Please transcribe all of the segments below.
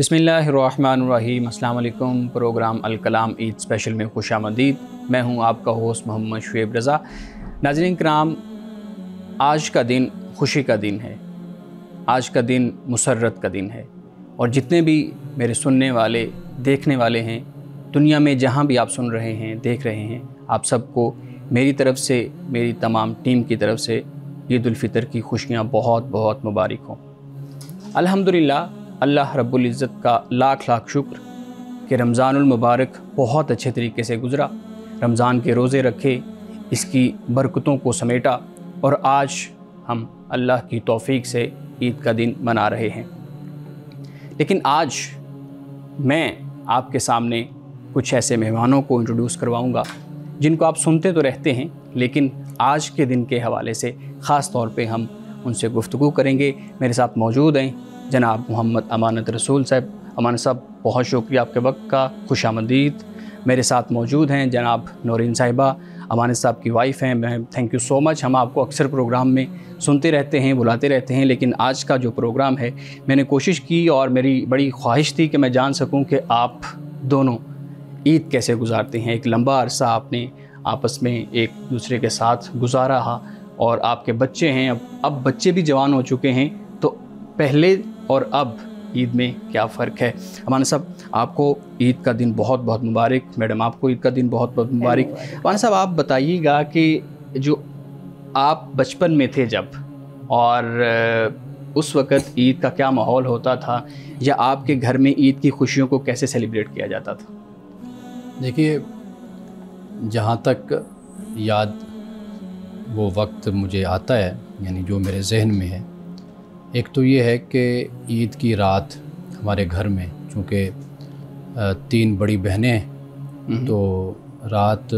बिस्मिल्लाहिर्रहमानिर्रहीम। अस्सलाम वालेकुम। प्रोग्राम अल कलाम ईद स्पेशल में खुशामदीद। मैं हूं आपका होस्ट मोहम्मद शुएब रज़ा। नाज़रीन किराम, आज का दिन खुशी का दिन है, आज का दिन मुसर्रत का दिन है। और जितने भी मेरे सुनने वाले देखने वाले हैं दुनिया में, जहां भी आप सुन रहे हैं देख रहे हैं, आप सबको मेरी तरफ़ से, मेरी तमाम टीम की तरफ़ से ईद उल फ़ितर की खुशियाँ बहुत बहुत मुबारक हों। अल्हम्दुलिल्लाह, अल्लाह रब्बुल इज़्ज़त का लाख लाख शुक्र कि रमज़ानुल मुबारक बहुत अच्छे तरीके से गुज़रा। रमज़ान के रोज़े रखे, इसकी बरकतों को समेटा और आज हम अल्लाह की तौफ़ीक से ईद का दिन मना रहे हैं। लेकिन आज मैं आपके सामने कुछ ऐसे मेहमानों को इंट्रोड्यूस करवाऊंगा जिनको आप सुनते तो रहते हैं, लेकिन आज के दिन के हवाले से ख़ास तौर पे हम उनसे गुफ्तगू करेंगे। मेरे साथ मौजूद हैं जनाब मोहम्मद अमानत रसूल साहब। अमानत साहब, बहुत शुक्रिया आपके वक्त का, खुशामदीद। मेरे साथ मौजूद हैं जनाब नौरीन साहिबा, अमानत साहब की वाइफ़ हैं। मैं थैंक यू सो मच। हम आपको अक्सर प्रोग्राम में सुनते रहते हैं, बुलाते रहते हैं, लेकिन आज का जो प्रोग्राम है मैंने कोशिश की और मेरी बड़ी ख्वाहिश थी कि मैं जान सकूं कि आप दोनों ईद कैसे गुजारते हैं। एक लंबा अरसा आपने आपस में एक दूसरे के साथ गुजारा है और आपके बच्चे हैं, अब बच्चे भी जवान हो चुके हैं, तो पहले और अब ईद में क्या फ़र्क है। अमानत साहब, आपको ईद का दिन बहुत बहुत मुबारक। मैडम, आपको ईद का दिन बहुत बहुत मुबारक। अमानत साहब, आप बताइएगा कि जो आप बचपन में थे जब, और उस वक़्त ईद का क्या माहौल होता था, या आपके घर में ईद की खुशियों को कैसे सेलिब्रेट किया जाता था? देखिए, जहाँ तक याद वो वक्त मुझे आता है, यानी जो मेरे जहन में है, एक तो ये है कि ईद की रात हमारे घर में, चूँकि 3 बड़ी बहनें हैं, तो रात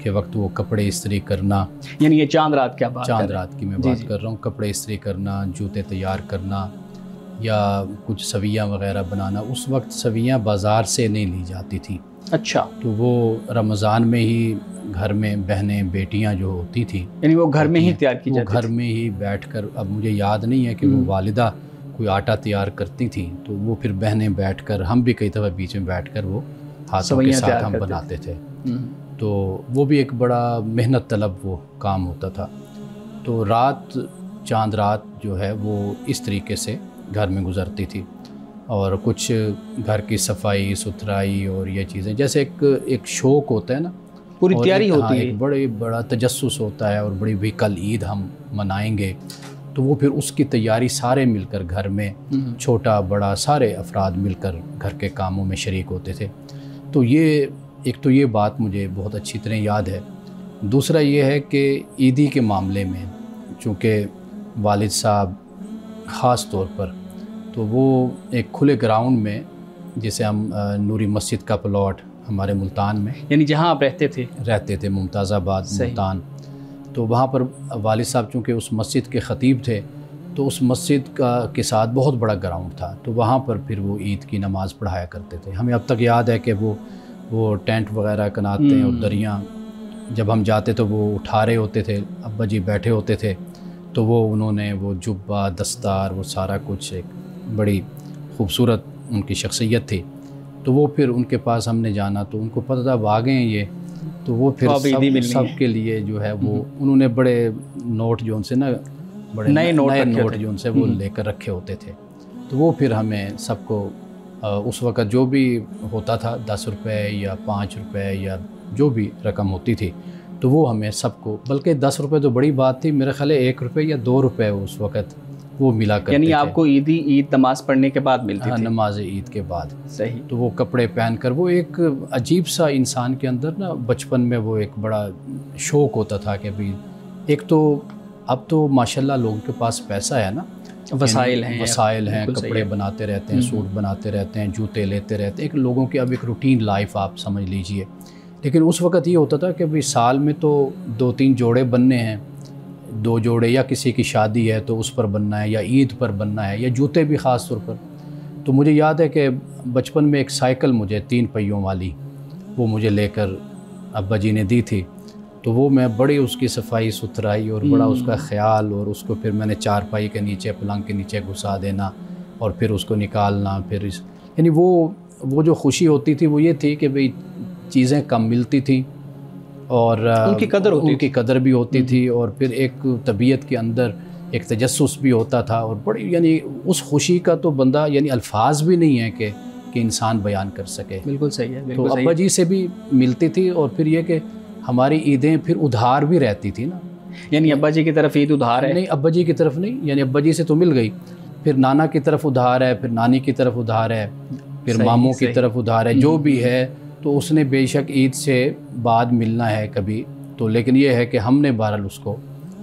के वक्त वो कपड़े इस्त्री करना, यानी ये चांद रात क्या बात, चांद रात की मैं बात कर रहा हूँ, कपड़े इस्त्री करना, जूते तैयार करना या कुछ सवियाँ वग़ैरह बनाना। उस वक्त सवियाँ बाज़ार से नहीं ली जाती थी। अच्छा। तो वो रमज़ान में ही घर में बहनें बेटियां जो होती थी, यानी वो घर में ही तैयार की जाती थी। घर में ही बैठकर, अब मुझे याद नहीं है कि वो वालिदा कोई आटा तैयार करती थी, तो वो फिर बहनें बैठकर, हम भी कई दफ़ा बीच में बैठकर वो हाथों के साथ हम बनाते थे। तो वो भी एक बड़ा मेहनत तलब वो काम होता था। तो रात, चांद रात जो है वो इस तरीके से घर में गुजरती थी। और कुछ घर की सफाई सुथराई और ये चीज़ें, जैसे एक शौक़ होता है ना, पूरी तैयारी होती है, एक बड़ा तजस्सुस होता है, और बड़ी भी कल ईद हम मनाएंगे, तो वो फिर उसकी तैयारी सारे मिलकर घर में, छोटा बड़ा सारे अफराद मिलकर घर के कामों में शरीक होते थे। तो ये एक तो ये बात मुझे बहुत अच्छी तरह याद है। दूसरा ये है कि ईदी के मामले में, चूँकि वालिद साहब ख़ास तौर पर, तो वो एक खुले ग्राउंड में, जिसे हम नूरी मस्जिद का प्लॉट हमारे मुल्तान में, यानी जहाँ आप रहते थे मुमताज़ाबाद मुल्तान, तो वहाँ पर वालिद साहब चूँकि उस मस्जिद के ख़तीब थे, तो उस मस्जिद के साथ बहुत बड़ा ग्राउंड था, तो वहाँ पर फिर वो ईद की नमाज़ पढ़ाया करते थे। हमें अब तक याद है कि वो टेंट वगैरह बनाते हैं, और दरियाँ जब हम जाते तो वो उठा रहे होते थे, अब्बा जी बैठे होते थे, तो वो उन्होंने वो जुब्बा दस्तार वो सारा कुछ, एक बड़ी ख़ूबसूरत उनकी शख्सियत थी। तो वो फिर उनके पास हमने जाना, तो उनको पता था आ गए हैं ये, तो वो फिर सब के लिए जो है वो उन्होंने बड़े नोट जो उनसे ना, बड़े नए नोट जो उनसे वो लेकर रखे होते थे। तो वो फिर हमें सबको उस वक़्त जो भी होता था, 10 रुपये या 5 रुपये या जो भी रकम होती थी, तो वो हमें सबको, बल्कि 10 रुपये तो बड़ी बात थी, मेरे ख्याल 1 रुपये या 2 रुपये उस वक़्त वो मिला करते थे। यानी आपको ईद नमाज़ पढ़ने के बाद मिलती थी? नमाज ईद के बाद। सही। तो वो कपड़े पहनकर, वो एक अजीब सा इंसान के अंदर ना, बचपन में वो एक बड़ा शौक़ होता था कि भाई, एक तो अब तो माशाल्लाह लोगों के पास पैसा है ना, वसाइल हैं, कपड़े बनाते रहते हैं, सूट बनाते रहते हैं, जूते लेते रहते हैं, एक लोगों की अब एक रूटीन लाइफ आप समझ लीजिए। लेकिन उस वक़्त ये होता था कि भाई साल में तो 2-3 जोड़े बनने हैं, 2 जोड़े, या किसी की शादी है तो उस पर बनना है, या ईद पर बनना है, या जूते भी ख़ास तौर पर। तो मुझे याद है कि बचपन में एक साइकिल मुझे 3 पहियों वाली, वो मुझे लेकर अब्बा जी ने दी थी। तो वो मैं बड़ी उसकी सफाई सुथराई और बड़ा उसका ख्याल, और उसको फिर मैंने चारपाई के नीचे, पलंग के नीचे घुसा देना, और फिर उसको निकालना, फिर यानी वो जो खुशी होती थी वो ये थी कि भाई चीज़ें कम मिलती थी और उनकी कदर भी होती थी, और फिर एक तबीयत के अंदर एक तजस्सुस भी होता था, और बड़ी यानी उस खुशी का तो बंदा यानी अल्फाज भी नहीं है कि इंसान बयान कर सके। बिल्कुल सही है। तो अब्बा जी से भी मिलती थी, और फिर ये कि हमारी ईदें फिर उधार भी रहती थी ना, यानी अब्बा जी की तरफ ईद उधार है? नहीं, अब्बा जी की तरफ नहीं, यानी अब्बा जी से तो मिल गई, फिर नाना की तरफ उधार है, फिर नानी की तरफ उधार है, फिर मामू की तरफ उधार है, जो भी है। तो उसने बेशक ईद से बाद मिलना है कभी तो, लेकिन ये है कि हमने बहरहाल उसको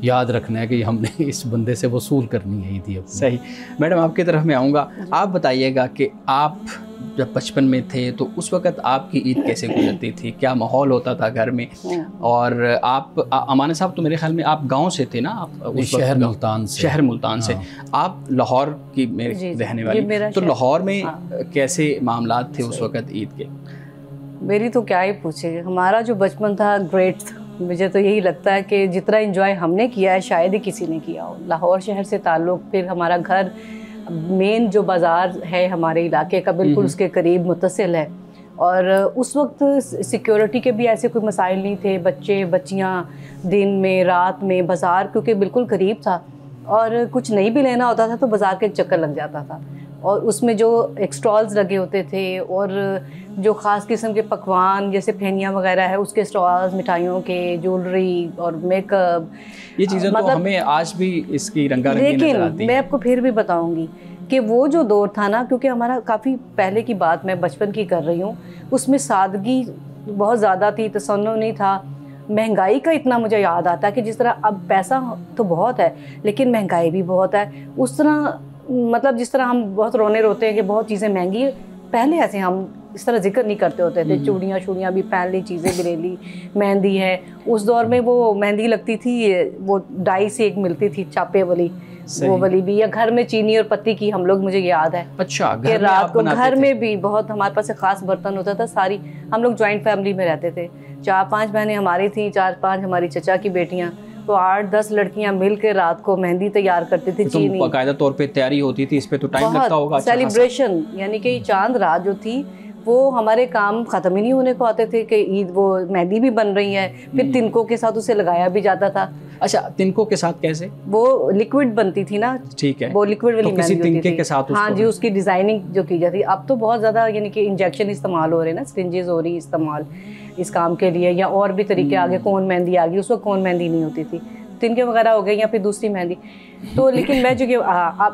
याद रखना है कि हमने इस बंदे से वसूल करनी है ईद अपनी। सही। मैडम आपकी तरफ मैं आऊँगा, आप बताइएगा कि आप जब बचपन में थे तो उस वक़्त आपकी ईद कैसे गुजरती थी, क्या माहौल होता था घर में? और आप अमाना साहब तो मेरे ख्याल में आप गांव से थे ना? आप शहर मुल्तान से। शहर मुल्तान से। आप लाहौर की मेरे रहने वाली, तो लाहौर में कैसे मामलात थे उस वक़्त ईद के? मेरी तो क्या ही पूछे, हमारा जो बचपन था ग्रेट था। मुझे तो यही लगता है कि जितना एंजॉय हमने किया है शायद ही किसी ने किया हो। लाहौर शहर से ताल्लुक़, फिर हमारा घर मेन जो बाज़ार है हमारे इलाके का बिल्कुल उसके करीब मुत्तसिल है, और उस वक्त सिक्योरिटी के भी ऐसे कोई मसाइल नहीं थे। बच्चे बच्चियाँ दिन में रात में बाज़ार क्योंकि बिल्कुल करीब था, और कुछ नहीं भी लेना होता था तो बाज़ार के चक्कर लग जाता था, और उसमें जो स्टॉल्स लगे होते थे और जो ख़ास किस्म के पकवान जैसे फेनिया वगैरह है उसके स्टॉल्स, मिठाइयों के, ज्वेलरी और मेकअप, ये चीज़ें मतलब तो हमें आज भी इसकी रंगारंगी नजर आती है। मैं आपको फिर भी बताऊंगी कि वो जो दौर था ना, क्योंकि हमारा काफ़ी पहले की बात मैं बचपन की कर रही हूँ, उसमें सादगी बहुत ज़्यादा थी, तसन्नुह नहीं था। महंगाई का इतना मुझे याद आता है कि जिस तरह अब पैसा तो बहुत है लेकिन महंगाई भी बहुत है, उस तरह मतलब जिस तरह हम बहुत रोने रोते हैं कि बहुत चीज़ें महंगी, पहले ऐसे हम इस तरह जिक्र नहीं करते होते थे। चूड़ियाँ भी पहन ली, चीज़ें भी ले ली, मेहंदी है, उस दौर में वो मेहंदी लगती थी, वो डाई से एक मिलती थी चापे वाली, वो वाली भी, या घर में चीनी और पत्ती की हम लोग, मुझे याद है। अच्छा, कि रात को घर में भी बहुत हमारे पास एक ख़ास बर्तन होता था। सारी हम लोग जॉइंट फैमिली में रहते थे, 4-5 बहनें हमारी थी, 4-5 हमारी चचा की बेटियाँ, तो 8-10 लड़कियां मिलकर रात को मेहंदी तैयार करती थी। चीनी बाकायदा तौर पे तैयारी होती थी, इस पे तो टाइम लगता होगा। सेलिब्रेशन यानी कि चांद रात जो थी वो हमारे काम ख़त्म ही नहीं होने को आते थे कि ईद, वो मेहंदी भी बन रही है, फिर तिनकों के साथ उसे लगाया भी जाता था। अच्छा, तिनकों के साथ कैसे? वो लिक्विड बनती थी ना, ठीक है, वो लिक्विड वाली मेहंदी होती थी के साथ। हाँ जी, उसकी डिज़ाइनिंग जो की जाती। अब तो बहुत ज़्यादा यानी कि इंजेक्शन इस्तेमाल हो रहे हैं ना, स्ट्रिंजेस हो रही इस्तेमाल इस काम के लिए, या और भी तरीके आगे, कौन मेहंदी आ गई, उस वक्त कौन मेहंदी नहीं होती थी, तिनके वगैरह हो गए या फिर दूसरी मेहंदी। तो लेकिन मैं जो कि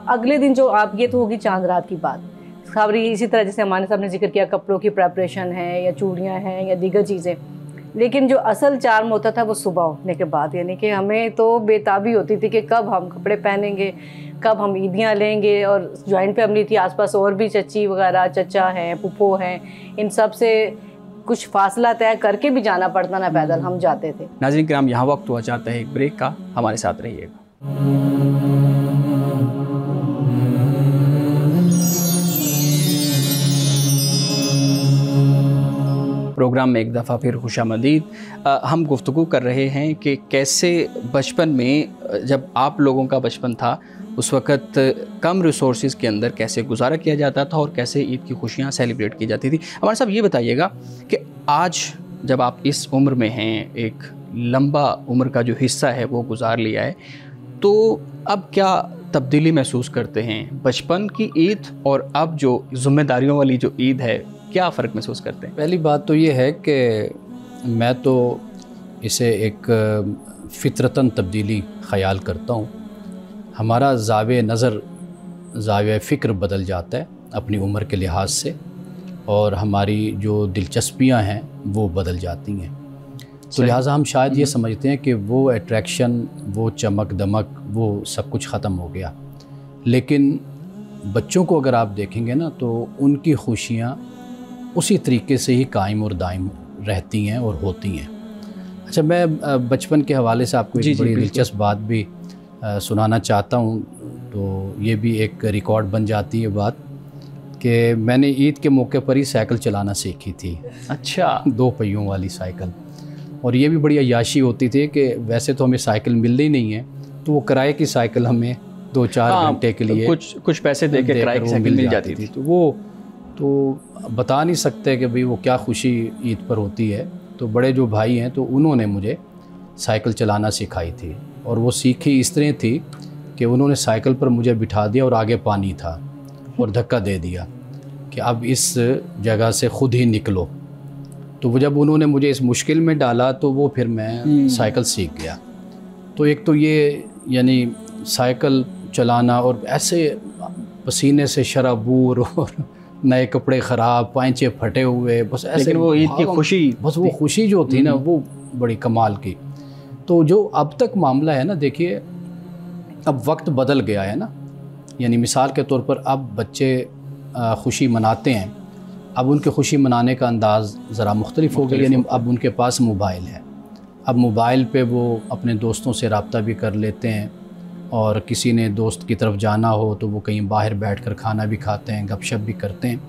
अगले दिन जो आप, ये तो होगी चांद रात की बात, खबरी इसी तरह जैसे हमारे साहब ने जिक्र किया, कपड़ों की प्रेपरेशन है या चूड़ियाँ हैं या दीगर चीज़ें, लेकिन जो असल चार्म होता था वो सुबह उठने के बाद, यानी कि हमें तो बेताबी होती थी कि कब हम कपड़े पहनेंगे, कब हम ईदियाँ लेंगे। और जॉइंट फैमिली थी, आसपास और भी चची वगैरह, चचा हैं, पुप्पो हैं, इन सब से कुछ फासला तय करके भी जाना पड़ता ना, पैदल हम जाते थे। नाज़रीन किराम, यहाँ वक्त हुआ चाहता है एक ब्रेक का, हमारे साथ रहिएगा। प्रोग्राम में एक दफ़ा फिर खुशामदीद। हम गुफ्तगू कर रहे हैं कि कैसे बचपन में, जब आप लोगों का बचपन था उस वक़्त कम रिसोर्सेज के अंदर कैसे गुजारा किया जाता था और कैसे ईद की खुशियाँ सेलिब्रेट की जाती थी। हमारे साहब ये बताइएगा कि आज जब आप इस उम्र में हैं, एक लंबा उम्र का जो हिस्सा है वो गुजार लिया है, तो अब क्या तब्दीली महसूस करते हैं बचपन की ईद और अब जो ज़िम्मेदारियों वाली जो ईद है, क्या फ़र्क महसूस करते हैं? पहली बात तो ये है कि मैं तो इसे एक फ़ितरतन तब्दीली ख़याल करता हूँ। हमारा ज़ावे नज़र, ज़ावे फ़िक्र बदल जाता है अपनी उम्र के लिहाज से, और हमारी जो दिलचस्पियाँ हैं वो बदल जाती हैं। तो लिहाजा हम शायद ये समझते हैं कि वो अट्रैक्शन, वो चमक दमक, वो सब कुछ ख़त्म हो गया। लेकिन बच्चों को अगर आप देखेंगे ना, तो उनकी खुशियाँ उसी तरीके से ही कायम और दायम रहती हैं और होती हैं। अच्छा, मैं बचपन के हवाले से आपको एक बड़ी दिलचस्प बात भी सुनाना चाहता हूँ। तो ये भी एक रिकॉर्ड बन जाती है बात कि मैंने ईद के मौके पर ही साइकिल चलाना सीखी थी। अच्छा, 2 पहियों वाली साइकिल। और ये भी बड़ी अय्याशी होती थी कि वैसे तो हमें साइकिल मिल ही नहीं है, तो वो किराए की साइकिल हमें 2-4 घंटे के लिए कुछ पैसे दे के किराए की साइकिल मिल जाती थी। तो वो तो बता नहीं सकते कि भाई वो क्या खुशी ईद पर होती है। तो बड़े जो भाई हैं तो उन्होंने मुझे साइकिल चलाना सिखाई थी, और वो सीखी इस तरह थी कि उन्होंने साइकिल पर मुझे बिठा दिया और आगे पानी था और धक्का दे दिया कि अब इस जगह से ख़ुद ही निकलो। तो वो जब उन्होंने मुझे इस मुश्किल में डाला तो वो फिर मैं साइकिल सीख गया। तो एक तो ये यानी साइकिल चलाना, और ऐसे पसीने से शराबूर और नए कपड़े ख़राब, पांचे फटे हुए, बस ऐसे, लेकिन वो ईद की खुशी, बस वो खुशी जो थी ना वो बड़ी कमाल की। तो जो अब तक मामला है ना, देखिए अब वक्त बदल गया है ना, यानी मिसाल के तौर पर अब बच्चे खुशी मनाते हैं, अब उनके खुशी मनाने का अंदाज़ ज़रा मुख्तलिफ हो गया। यानी अब उनके पास मोबाइल है, अब मोबाइल पे वो अपने दोस्तों से रब्ता भी कर लेते हैं, और किसी ने दोस्त की तरफ जाना हो तो वो कहीं बाहर बैठकर खाना भी खाते हैं, गपशप भी करते हैं।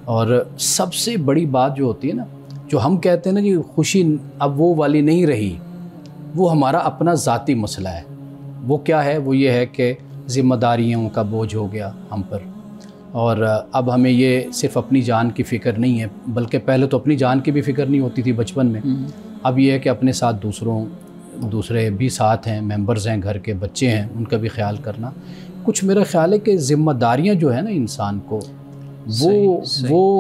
और सबसे बड़ी बात जो होती है ना, जो हम कहते हैं ना कि खुशी अब वो वाली नहीं रही, वो हमारा अपना ज़ाती मसला है। वो क्या है? वो ये है कि ज़िम्मेदारियों का बोझ हो गया हम पर, और अब हमें ये सिर्फ़ अपनी जान की फ़िक्र नहीं है, बल्कि पहले तो अपनी जान की भी फ़िक्र नहीं होती थी बचपन में। अब ये है कि अपने साथ दूसरे भी साथ हैं, मेंबर्स हैं, घर के बच्चे हैं, उनका भी ख्याल करना। कुछ मेरा ख्याल है कि ज़िम्मेदारियाँ जो है ना इंसान को, वो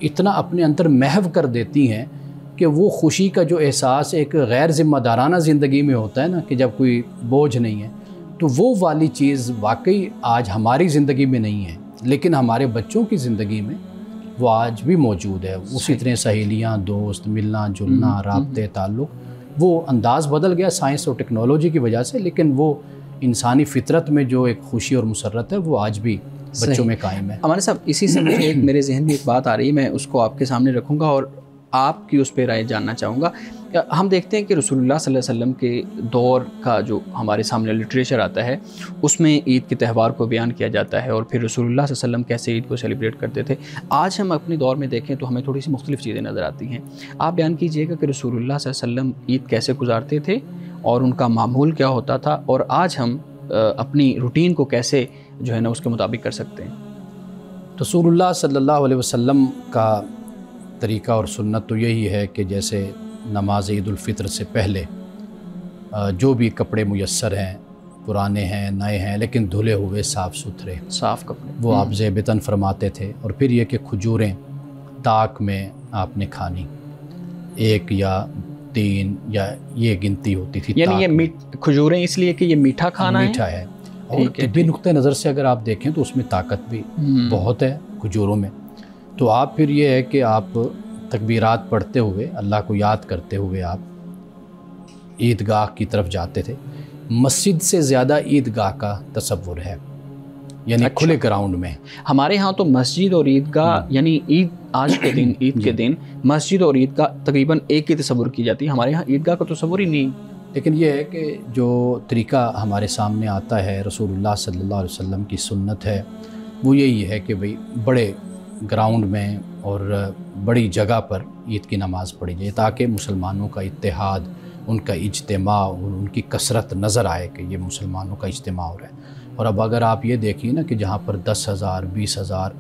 इतना अपने अंदर महव कर देती हैं कि वो खुशी का जो एहसास एक गैर ज़िम्मेदाराना ज़िंदगी में होता है ना, कि जब कोई बोझ नहीं है, तो वो वाली चीज़ वाकई आज हमारी ज़िंदगी में नहीं है, लेकिन हमारे बच्चों की ज़िंदगी में वो आज भी मौजूद है। उसी तरह सहेलियाँ, दोस्त, मिलना जुलना, राब्ते, ताल्लुक़, वो अंदाज़ बदल गया साइंस और टेक्नोलॉजी की वजह से, लेकिन वो इंसानी फितरत में जो एक खुशी और मुसर्रत है वो आज भी बच्चों में कायम है। हमारे साहब, इसी से मुझे एक मेरे जहन में एक बात आ रही है, मैं उसको आपके सामने रखूँगा और आपकी उस पर राय जानना चाहूँगा। हम देखते हैं कि रसूलुल्लाह सल्लल्लाहु अलैहि वसल्लम के दौर का जो हमारे सामने लिटरेचर आता है उसमें ईद के त्यौहार को बयान किया जाता है, और फिर रसूलुल्लाह सल्लल्लाहु अलैहि वसल्लम कैसे ईद को सेलिब्रेट करते थे। आज हम अपने दौर में देखें तो हमें थोड़ी सी मुख्तलिफ चीज़ें नज़र आती हैं। आप बयान कीजिएगा कि रसूलुल्लाह सल्लल्लाहु अलैहि वसल्लम ईद कैसे गुजारते थे और उनका मामूल क्या होता था, और आज हम अपनी रूटीन को कैसे जो है ना उसके मुताबिक कर सकते हैं। रसूलुल्लाह सल्लल्लाहु अलैहि वसल्लम का तरीक़ा और सुन्नत तो यही है कि जैसे नमाज ईद उल फ़ित्र से पहले जो भी कपड़े मुयस्सर हैं, पुराने हैं, नए हैं, लेकिन धुले हुए साफ़ सुथरे साफ़ कपड़े, वो आप ज़ेबतन फरमाते थे। और फिर ये कि खजूरें ताक में आपने खानी, 1 या 3 या ये गिनती होती थी। यानी ये खजूरें इसलिए कि ये मीठा खाना मीठा है, और तिब्बी नुक्ते नज़र से अगर आप देखें तो उसमें ताकत भी बहुत है खजूरों में। तो आप फिर ये है कि आप तकबीरात पढ़ते हुए, अल्लाह को याद करते हुए आप ईदगाह की तरफ जाते थे। मस्जिद से ज़्यादा ईदगाह का तसव्वुर है, यानी खुले ग्राउंड में। हमारे यहाँ तो मस्जिद और ईदगाह, यानी ईद आज के दिन, ईद के दिन मस्जिद और ईदगाह तकरीबन एक ही तसव्वुर की जाती है। हमारे यहाँ ईदगाह का तसव्वुर ही नहीं। लेकिन ये है कि जो तरीक़ा हमारे सामने आता है, रसूलुल्लाह सल्लल्लाहु अलैहि वसल्लम की सुन्नत है, वो यही है कि भाई बड़े ग्राउंड में और बड़ी जगह पर ईद की नमाज़ पढ़ी जाए, ताकि मुसलमानों का इत्तेहाद, उनका इज्तिमा और उनकी कसरत नज़र आए कि ये मुसलमानों का इज्तिमा हो रहा है। और अब अगर आप ये देखिए ना कि जहाँ पर 10,000, 20,000,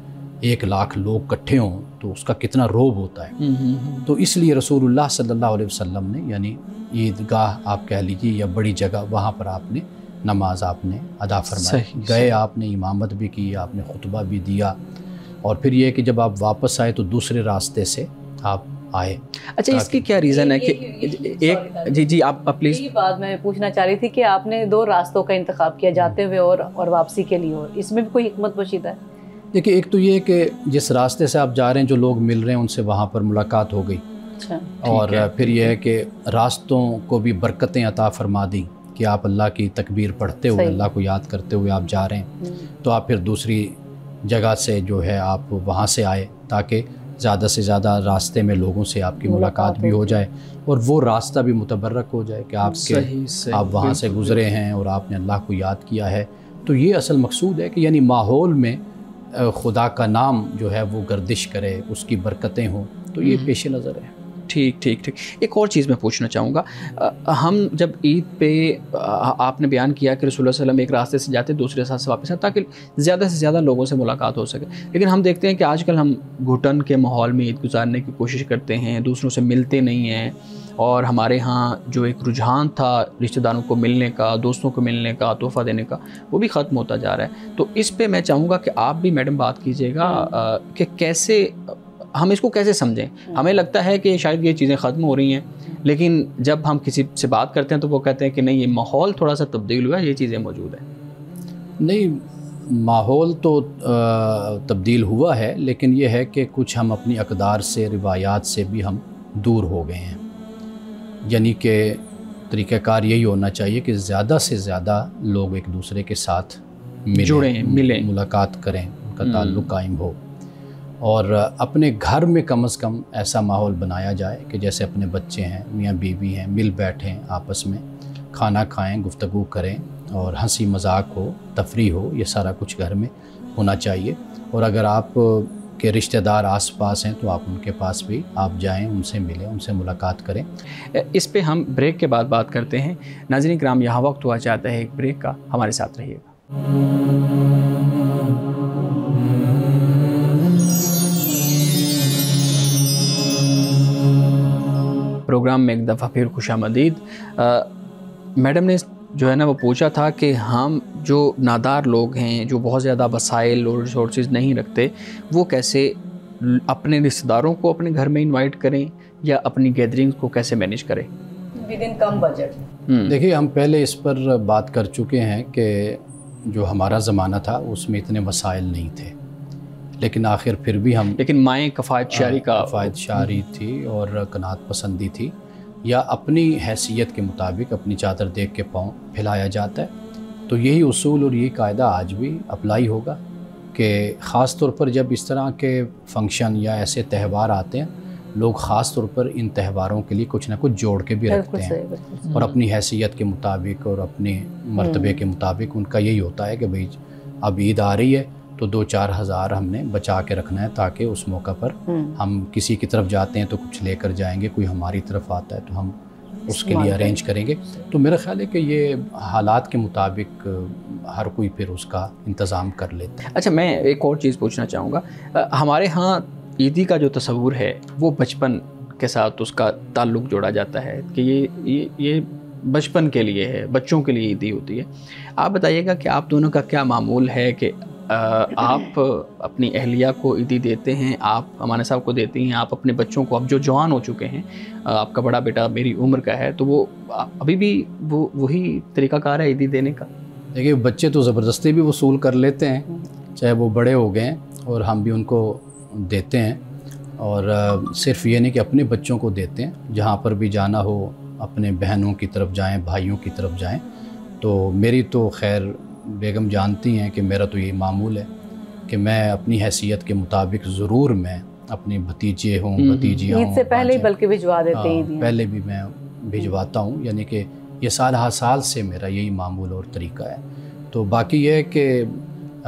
1 लाख लोग इकट्ठे हों तो उसका कितना रोब होता है। तो इसलिए रसूलुल्लाह सल्लल्लाहु अलैहि वसल्लम ने, यानी ईदगाह आप कह लीजिए या बड़ी जगह, वहाँ पर आपने नमाज आपने अदा फरमाई, गए आपने इमामत भी की, आपने खुतबा भी दिया, और फिर ये कि जब आप वापस आए तो दूसरे रास्ते से आप आए। अच्छा, इसकी क्या रीज़न है कि एक जी आप प्लीज़। ये बात मैं पूछना चाह रही थी कि आपने 2 रास्तों का इंतखाब किया, जाते हुए और वापसी के लिए, और इसमें भी कोई हिकमत पोशीदा है? देखिए, एक तो ये कि जिस रास्ते से आप जा रहे हैं, जो लोग मिल रहे हैं उनसे वहाँ पर मुलाकात हो गई। अच्छा, और फिर यह है कि रास्तों को भी बरकतें अता फरमा दी कि आप अल्लाह की तकबीर पढ़ते हुए, अल्लाह को याद करते हुए आप जा रहे हैं, तो आप फिर दूसरी जगह से जो है आप वहाँ से आए, ताकि ज़्यादा से ज़्यादा रास्ते में लोगों से आपकी मुलाकात भी हो जाए और वो रास्ता भी मुतबर्रक हो जाए कि आप वहाँ से गुज़रे हैं और आपने अल्लाह को याद किया है। तो ये असल मकसूद है कि यानी माहौल में खुदा का नाम जो है वो गर्दिश करे, उसकी बरकतें हों, तो ये पेश नज़र है। ठीक ठीक ठीक। एक और चीज़ मैं पूछना चाहूँगा, हम जब ईद पे आपने बयान किया कि रसूलुल्लाह सल्लल्लाहु अलैहि वसल्लम एक रास्ते से जाते दूसरे रास्ते से वापस आते ताकि ज़्यादा से ज़्यादा लोगों से मुलाकात हो सके, लेकिन हम देखते हैं कि आजकल हम घुटन के माहौल में ईद गुजारने की कोशिश करते हैं, दूसरों से मिलते नहीं हैं, और हमारे यहाँ जो एक रुझान था रिश्तेदारों को मिलने का, दोस्तों को मिलने का, तोहफ़ा देने का, वो भी ख़त्म होता जा रहा है। तो इस पे मैं चाहूँगा कि आप भी मैडम बात कीजिएगा कि कैसे हम इसको कैसे समझें। हमें लगता है कि शायद ये चीज़ें ख़त्म हो रही हैं, लेकिन जब हम किसी से बात करते हैं तो वो कहते हैं कि नहीं, ये माहौल थोड़ा सा तब्दील हुआ है, ये चीज़ें मौजूद हैं। नहीं, माहौल तो तब्दील हुआ है, लेकिन ये है कि कुछ हम अपनी अक़दार से, रिवायात से भी हम दूर हो गए हैं। यानी कि तरीक़ाकार यही होना चाहिए कि ज़्यादा से ज़्यादा लोग एक दूसरे के साथ जुड़ें, मिलें, मुलाकात करें, उनका ताल्लुक़ कायम हो, और अपने घर में कम से कम ऐसा माहौल बनाया जाए कि जैसे अपने बच्चे हैं, मियाँ बीवी हैं, मिल बैठें, आपस में खाना खाएं, गुफ्तगू करें, और हंसी मजाक हो, तफरीह हो, ये सारा कुछ घर में होना चाहिए। और अगर आप के रिश्तेदार आस-पास हैं तो आप उनके पास भी आप जाएं, उनसे मिलें, उनसे मुलाकात करें। इस पे हम ब्रेक के बाद बात करते हैं। नाज़रीन किराम, यहाँ वक्त हुआ चाहता है एक ब्रेक का, हमारे साथ रहिएगा। प्रोग्राम में एक दफ़ा फिर खुशामदीद। मैडम ने जो है ना वो पूछा था कि हम जो नादार लोग हैं, जो बहुत ज़्यादा वसाइल और रिसोर्सेज नहीं रखते, वो कैसे अपने रिश्तेदारों को अपने घर में इनवाइट करें या अपनी गैदरिंग्स को कैसे मैनेज करें विद इन कम बजट। देखिए, हम पहले इस पर बात कर चुके हैं कि जो हमारा ज़माना था उसमें इतने वसाइल नहीं थे, लेकिन आखिर फिर भी हम, लेकिन माएँ कफ़ायत शारी थी और कनात पसंदी थी, या अपनी हैसियत के मुताबिक अपनी चादर देख के पाँव फैलाया जाता है। तो यही उसूल और यही कायदा आज भी अप्लाई होगा कि ख़ास तौर पर जब इस तरह के फंक्शन या ऐसे त्यौहार आते हैं, लोग ख़ास तौर पर इन त्यौहारों के लिए कुछ ना कुछ जोड़ के भी रखते हैं, और अपनी हैसियत के मुताबिक और अपने मर्तबे के मुताबिक उनका यही होता है कि भाई अब ईद आ रही है तो 2-4 हज़ार हमने बचा के रखना है, ताकि उस मौका पर हम किसी की तरफ जाते हैं तो कुछ लेकर जाएंगे, कोई हमारी तरफ आता है तो हम उसके लिए अरेंज करेंगे। तो मेरा ख्याल है कि ये हालात के मुताबिक हर कोई फिर उसका इंतज़ाम कर लेता है। अच्छा, मैं एक और चीज़ पूछना चाहूँगा। हमारे यहाँ ईदी का जो तस्वुर है वो बचपन के साथ उसका ताल्लुक़ जोड़ा जाता है कि ये बचपन के लिए है, बच्चों के लिए ईदी होती है। आप बताइएगा कि आप दोनों का क्या मामूल है कि आप अपनी अहलिया को ईदी देते हैं, आप अमाना साहब को देती हैं, आप अपने बच्चों को, अब जो जवान हो चुके हैं, आपका बड़ा बेटा मेरी उम्र का है, तो वो अभी भी वही तरीक़ाकार है ईदी देने का? देखिए, बच्चे तो ज़बरदस्ती भी वसूल कर लेते हैं, चाहे वो बड़े हो गए और हम भी उनको देते हैं। और सिर्फ़ ये नहीं कि अपने बच्चों को देते हैं, जहाँ पर भी जाना हो अपने बहनों की तरफ जाएं, भाइयों की तरफ जाएं। तो मेरी तो खैर बेगम जानती हैं कि मेरा तो ये मामूल है कि मैं अपनी हैसियत के मुताबिक ज़रूर मैं अपने भतीजे हों, भतीजियाँ हों, ईद से पहले ही बल्कि भिजवा देते हैं, पहले भी मैं भिजवाता हूँ। यानी कि ये साल हर साल से मेरा यही मामूल और तरीका है। तो बाकी ये है कि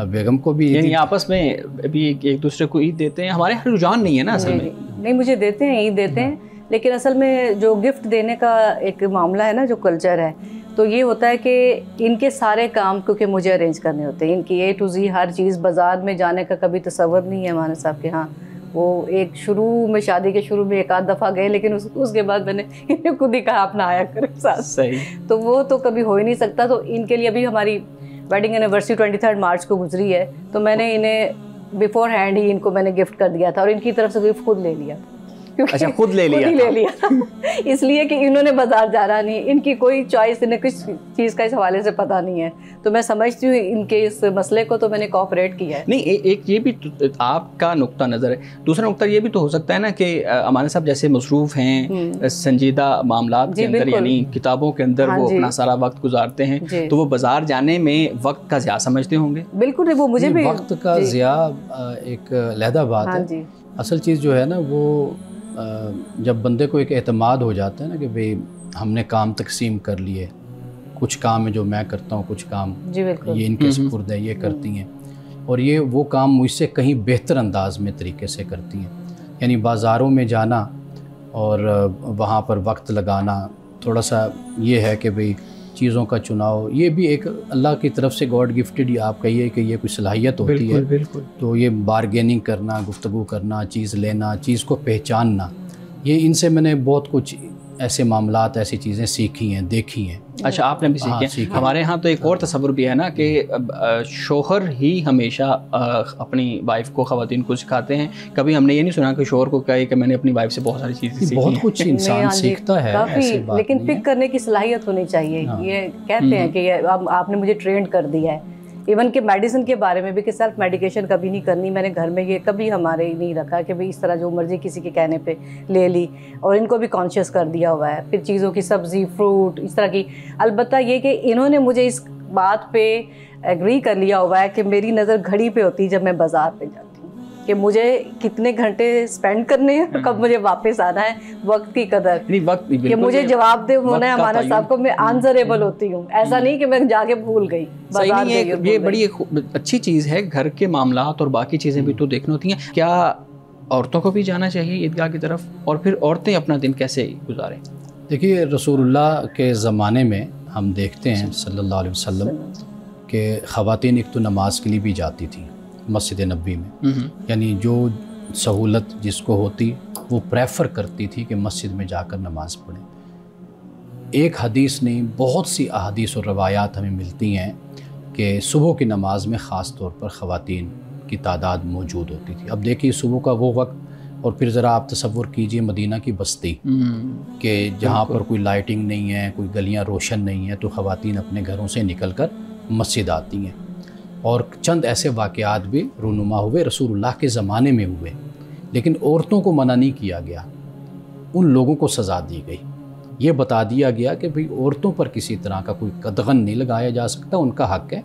बेगम को भी, यानी आपस में भी एक दूसरे को ईद देते हैं। हमारे यहाँ रुझान नहीं है ना असल में। नहीं, मुझे देते हैं, ईद देते हैं, लेकिन असल में जो गिफ्ट देने का एक मामला है ना, जो कल्चर है, तो ये होता है कि इनके सारे काम क्योंकि मुझे अरेंज करने होते हैं, इनकी A to Z हर चीज़। बाज़ार में जाने का कभी तसव्वुर नहीं है हमारे साहब के। हाँ, वो एक शुरू में, शादी के शुरू में 1 आध दफ़ा गए, लेकिन उसके बाद मैंने इन्हें खुद ही कहा अपना आया करें साथ। सही। तो वो तो कभी हो ही नहीं सकता। तो इनके लिए अभी हमारी वेडिंग एनिवर्सरी 23 मार्च को गुजरी है, तो मैंने इन्हें बिफोर हैंड ही इनको मैंने गिफ्ट कर दिया था, और इनकी तरफ से गिफ्ट खुद ले लिया। अच्छा, खुद ले लिया इसलिए कि इन्होंने बाजार जाना नहीं, इनकी कोई चॉइस, इन्हें किस चीज़ का इस हवाले से पता नहीं है। तो मैं समझती हूँ इनके इस मसले को, तो मैंने कोऑपरेट किया है। नहीं, एक ये भी तो आपका नुक्ता नज़र है। दूसरा नुक्ता ये भी तो हो सकता है ना कि अमाना साहब जैसे मसरूफ़ हैं संजीदा मामलात के अंदर, यानी किताबों के अंदर वो अपना सारा वक्त गुजारते हैं, तो वो बाजार जाने में वक्त का ज़िया समझते होंगे। बिल्कुल, वो मुझे भी वक्त का ज़िया एक अलहदा बात है। असल चीज़ जो है ना, वो जब बंदे को एक एतमाद हो जाता है ना कि भाई हमने काम तकसीम कर लिए, कुछ काम है जो मैं करता हूँ, कुछ काम ये इनके सुपुर्द है, ये करती हैं, और ये वो काम मुझसे कहीं बेहतर अंदाज में तरीके से करती हैं। यानी बाज़ारों में जाना और वहाँ पर वक्त लगाना, थोड़ा सा ये है कि भाई चीज़ों का चुनाव, ये भी एक अल्लाह की तरफ से गॉड गिफ्टेड आप कहिए कि ये कोई सलाहियत होती है। बिल्कुल। तो ये बारगेनिंग करना, गुफ्तगू करना, चीज़ लेना, चीज़ को पहचानना, ये इनसे मैंने बहुत कुछ ऐसे मामलात, ऐसी चीज़ें सीखी हैं, देखी हैं। अच्छा, आपने भी सीखी है। हमारे यहाँ तो एक और तस्वुर भी है ना कि शोहर ही हमेशा अपनी वाइफ को, ख़वातीन को सिखाते हैं। कभी हमने ये नहीं सुना कि शोहर को कहे कि मैंने अपनी वाइफ से बहुत सारी चीज़ें सीखी। बहुत कुछ इंसान सीखता है ऐसी बात, लेकिन पिक करने की सलाहियत होनी चाहिए। ये कहते हैं कि आपने मुझे ट्रेंड कर दिया है। इवन कि मेडिसिन के बारे में भी कि सेल्फ मेडिकेशन कभी नहीं करनी। मैंने घर में ये कभी हमारे नहीं रखा कि भाई इस तरह जो मर्जी किसी के कहने पे ले ली, और इनको भी कॉन्शियस कर दिया हुआ है। फिर चीज़ों की सब्ज़ी, फ्रूट, इस तरह की। अलबत्ता ये कि इन्होंने मुझे इस बात पे एग्री कर लिया हुआ है कि मेरी नज़र घड़ी पे होती है जब मैं बाज़ार पे जाती हूँ, कि मुझे कितने घंटे स्पेंड करने हैं, कब मुझे वापस आना है, वक्त की कदर, कि मुझे जवाब दे होना है हमारा साहब को। मैं आंसरेबल होती हूँ, ऐसा नहीं कि मैं जाके भूल गई। सही नहीं है, ये बड़ी अच्छी चीज़ है। घर के मामलात और बाकी चीज़ें भी तो देखनी होती हैं। क्या औरतों को भी जाना चाहिए ईदगाह की तरफ, और फिर औरतें अपना दिन कैसे गुजारें? देखिए, रसूलुल्लाह के ज़माने में हम देखते हैं सल्लल्लाहु अलैहि वसल्लम के ख़वातीन एक तो नमाज के लिए भी जाती थी मस्जिद नबी में, यानी जो सहूलत जिसको होती वो प्रेफर करती थी कि मस्जिद में जाकर नमाज़ पढ़ें। एक हदीस नहीं, बहुत सी अहादीस और रवायात हमें मिलती हैं कि सुबह की नमाज में ख़ास तौर पर ख़वातीन की तादाद मौजूद होती थी। अब देखिए, सुबह का वो वक्त, और फिर ज़रा आप तसव्वुर कीजिए मदीना की बस्ती कि जहाँ पर कोई लाइटिंग नहीं है, कोई गलियाँ रोशन नहीं है, तो ख़वातीन अपने घरों से निकल कर मस्जिद आती हैं। और चंद ऐसे वाक़यात भी रूनुमा हुए, रसूलुल्लाह के ज़माने में हुए, लेकिन औरतों को मना नहीं किया गया, उन लोगों को सज़ा दी गई। ये बता दिया गया कि भाई औरतों पर किसी तरह का कोई कदगन नहीं लगाया जा सकता, उनका हक़ है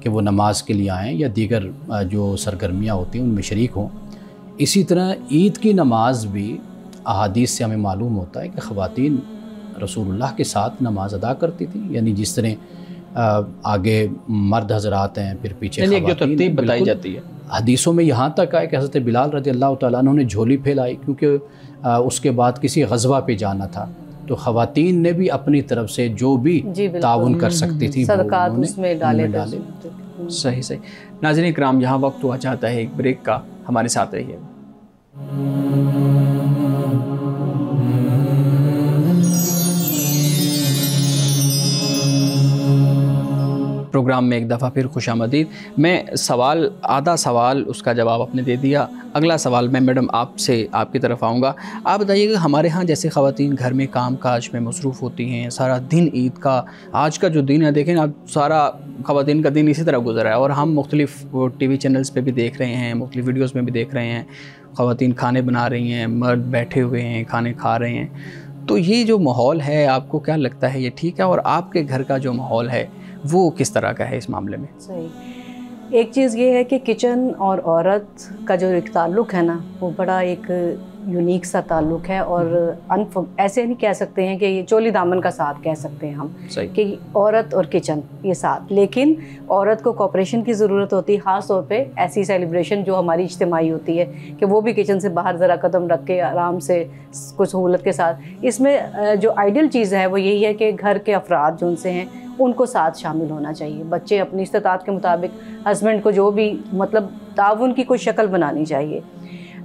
कि वो नमाज के लिए आएँ या दीगर जो सरगर्मियाँ होती हैं उनमें शरीक हों। इसी तरह ईद की नमाज भी अहादीस से हमें मालूम होता है कि ख़वातीन रसूलुल्लाह के साथ नमाज अदा करती थी, यानी जिस तरह आगे मर्द हजरात हैं, फिर पीछे एक जो तरतीब बताई जाती है। हदीसों में यहाँ तक आए कि हज़रत बिलाल रज़ी अल्लाह तआला अन्हु ने झोली फैलाई, क्योंकि उसके बाद किसी गज़वा पे जाना था, तो ख़वातीन ने भी अपनी तरफ से जो भी ताउन कर सकती थी सदक़ात उसमें डाले। सही सही। नाज़रीन इकराम, यहाँ वक्त हुआ चाहता है एक ब्रेक का, हमारे साथ रहिएगा। प्रोग्राम में एक दफ़ा फिर खुशामदीद। मैं सवाल, आधा सवाल उसका जवाब आपने दे दिया। अगला सवाल मैं मैडम आपसे आपकी तरफ आऊँगा। आप बताइएगा, हमारे यहाँ जैसे ख़वातीन घर में काम काज में मसरूफ़ होती हैं, सारा दिन ईद का, आज का जो दिन है देखें आप, सारा ख़वातीन का दिन इसी तरह गुजरा है। और हम मुख्तलिफ़ TV चैनल्स पे भी देख रहे हैं, मुख्तलिफ़ वीडियोज़ में भी देख रहे हैं, ख़वातीन खाने बना रही हैं, मर्द बैठे हुए हैं, खाने खा रहे हैं। तो ये जो माहौल है, आपको क्या लगता है ये ठीक है? और आपके घर का जो माहौल है वो किस तरह का है इस मामले में? सही। एक चीज़ ये है कि किचन और औरत का जो एक ताल्लुक़ है ना, वो बड़ा एक यूनिक सा ताल्लुक़ है। और ऐसे नहीं कह सकते हैं कि ये चोली दामन का साथ कह सकते हैं हम कि औरत और किचन ये साथ, लेकिन औरत को कोऑपरेशन की ज़रूरत होती है, ख़ास तौर पे ऐसी सेलिब्रेशन जो हमारी इज्तिमाई होती है कि वो भी किचन से बाहर ज़रा कदम रख के आराम से कुछ सहूलत के साथ। इसमें जो आइडियल चीज़ है वो यही है कि घर के अफराद जो उनसे हैं उनको साथ शामिल होना चाहिए। बच्चे अपनी इस्तात के मुताबिक, हस्बैंड को जो भी मतलब ताउन की कोई शक्ल बनानी चाहिए।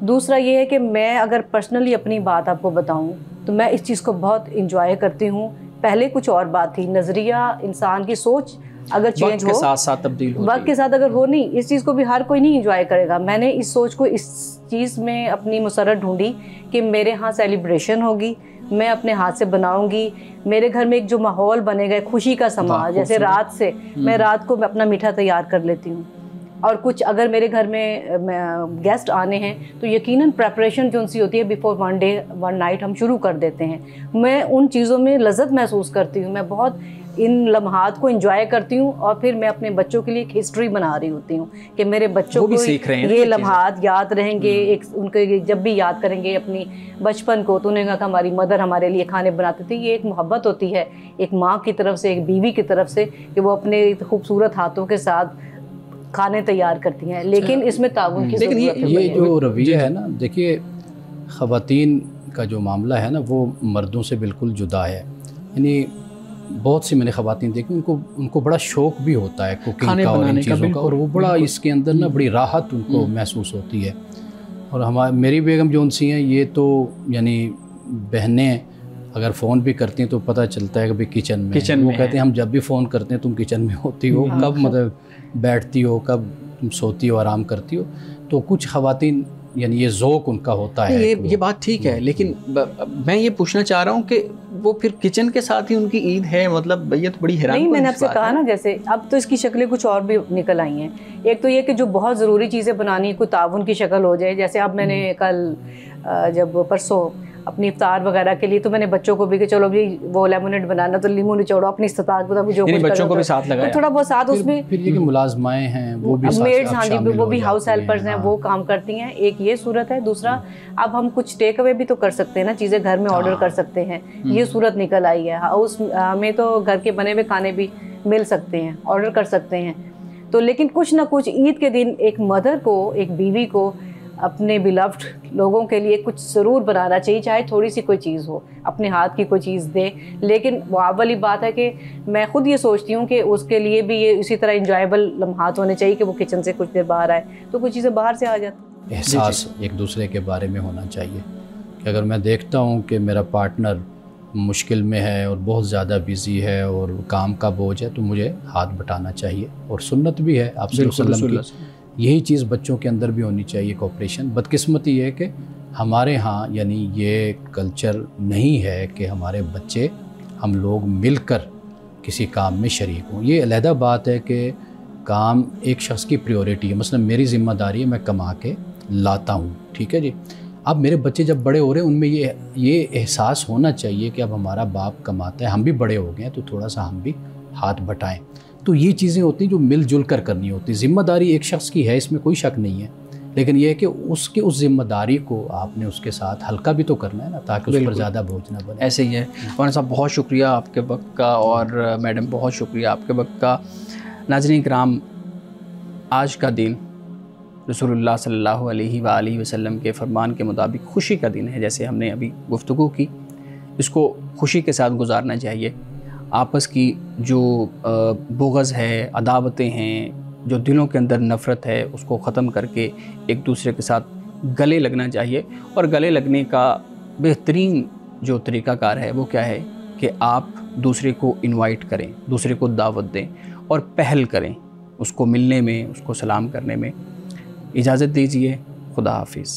दूसरा ये है कि मैं अगर पर्सनली अपनी बात आपको बताऊं तो मैं इस चीज़ को बहुत इंजॉय करती हूं। पहले कुछ और बात थी, नज़रिया, इंसान की सोच अगर चेंज हो, साथ साथ तब्दील होती है, वक्त के साथ अगर हो, नहीं इस चीज़ को भी हर कोई नहीं इंजॉय करेगा। मैंने इस सोच को, इस चीज़ में अपनी मुसरत ढूंढी कि मेरे यहाँ सेलिब्रेशन होगी, मैं अपने हाथ से बनाऊंगी, मेरे घर में एक जो माहौल बनेगा, खुशी का समा, जैसे रात से मैं रात को अपना मीठा तैयार कर लेती हूँ। और कुछ अगर मेरे घर में गेस्ट आने हैं तो यकीनन प्रेपरेशन जो उनसी होती है before one day one night हम शुरू कर देते हैं। मैं उन चीज़ों में लज़्ज़त महसूस करती हूँ, मैं बहुत इन लम्हात को एंजॉय करती हूँ। और फिर मैं अपने बच्चों के लिए एक हिस्ट्री बना रही होती हूँ कि मेरे बच्चों को ये लम्हात याद रहेंगे, एक उनके जब भी याद करेंगे अपनी बचपन को तो उन्हें कहा हमारी मदर हमारे लिए खाने बनाती थी। ये एक मोहब्बत होती है एक माँ की तरफ से, एक बीवी की तरफ से, कि वो अपने खूबसूरत हाथों के साथ खाने तैयार करती हैं। लेकिन इसमें ताउन की ज़रूरत है। ये जो रवैया है ना, देखिए ख़वातीन का जो मामला है ना वो मर्दों से बिल्कुल जुदा है। यानी बहुत सी मैंने ख़वातीन देखी, उनको बड़ा शौक़ भी होता है कुकिंग का और इन चीज़ों का, और वो बड़ा इसके अंदर ना बड़ी राहत उनको महसूस होती है। और मेरी बेगम जो उनसी हैं, ये तो यानी बहनें अगर फ़ोन भी करती हैं तो पता चलता है कि भाई किचन में वो कहते हैं हम जब भी फ़ोन करते हैं तुम किचन में होती हो, कब मतलब बैठती हो, कब तुम सोती हो, आराम करती हो। तो कुछ ख़वातीन यानी ये ज़ौक़ उनका होता है। ये बात ठीक है, लेकिन मैं ये पूछना चाह रहा हूँ कि वो फिर किचन के साथ ही उनकी ईद है, मतलब ये तो बड़ी हैरान। नहीं, मैंने आपसे कहा ना, जैसे अब तो इसकी शक्लें कुछ और भी निकल आई हैं। एक तो ये कि जो बहुत ज़रूरी चीज़ें बनानी है, कोई ताउन की शक्ल हो जाए। जैसे अब मैंने कल जब परसों अपनी इफ्तार वगैरह के लिए तो मैंने बच्चों को भी कि चलो भी वो लेमोनेड बनाना, तो लीमू निचोड़ो अपनी इस्तात को, जो कुछ बच्चों को भी साथ लगाया, तो थोड़ा बहुत साथ उसमें। फिर ये कि मुलाजमाएं हैं वो भी मेड्स, हाँ जी, वो भी हाउस हेल्पर्स हैं, वो काम करती हैं। एक ये सूरत है। दूसरा, अब हम कुछ टेक अवे भी तो कर सकते हैं ना, चीज़ें घर में ऑर्डर कर सकते हैं। ये सूरत निकल आई है। हाउस में तो घर के बने हुए खाने भी मिल सकते हैं, ऑर्डर कर सकते हैं। तो लेकिन कुछ ना कुछ ईद के दिन एक मदर को, एक बीवी को अपने बिलव्ड लोगों के लिए कुछ ज़रूर बनाना चाहिए, चाहे थोड़ी सी कोई चीज़ हो, अपने हाथ की कोई चीज़ दे। लेकिन वो वाली बात है कि मैं ख़ुद ये सोचती हूँ कि उसके लिए भी ये इसी तरह इंजॉयबल लम्हात होने चाहिए कि वो किचन से कुछ देर बाहर आए तो कुछ चीज़ें बाहर से आ जाती। एहसास एक दूसरे के बारे में होना चाहिए कि अगर मैं देखता हूँ कि मेरा पार्टनर मुश्किल में है और बहुत ज़्यादा बिज़ी है और काम का बोझ है, तो मुझे हाथ बटाना चाहिए। और सुन्नत भी है आपसे वसल्लम की, यही चीज़ बच्चों के अंदर भी होनी चाहिए, कोऑपरेशन। बदकिस्मती ये है कि हमारे यहाँ यानी ये कल्चर नहीं है कि हमारे बच्चे, हम लोग मिलकर किसी काम में शरीक हों। ये अलहदा बात है कि काम एक शख्स की प्रायोरिटी है। मसलन मेरी ज़िम्मेदारी है, मैं कमा के लाता हूँ, ठीक है जी। अब मेरे बच्चे जब बड़े हो रहे हैं, उनमें ये एहसास होना चाहिए कि अब हमारा बाप कमाता है, हम भी बड़े हो गए हैं, तो थोड़ा सा हम भी हाथ बटाएं। तो ये चीज़ें होती हैं जो मिलजुल कर करनी होती। ज़िम्मेदारी एक शख्स की है, इसमें कोई शक नहीं है, लेकिन यह है कि उसकी उस ज़िम्मेदारी को आपने उसके साथ हल्का भी तो करना है ना, ताकि उस पर ज़्यादा बोझ ना बने। ऐसे ही है। मौलाना साहब बहुत शुक्रिया आपके वक्त का, और मैडम बहुत शुक्रिया आपके वक्त का। नाज़रीन किराम, आज का दिन रसूलुल्लाह सल्लल्लाहु अलैहि वसल्लम के फरमान के मुताबिक खुशी का दिन है। जैसे हमने अभी गुफ्तगू की, इसको खुशी के साथ गुजारना चाहिए। आपस की जो बुग़्ज़ है, अदावतें हैं, जो दिलों के अंदर नफ़रत है, उसको ख़त्म करके एक दूसरे के साथ गले लगना चाहिए। और गले लगने का बेहतरीन जो तरीक़ाकार है वो क्या है कि आप दूसरे को इनवाइट करें, दूसरे को दावत दें और पहल करें उसको मिलने में, उसको सलाम करने में। इजाज़त दीजिए, खुदा हाफिज़।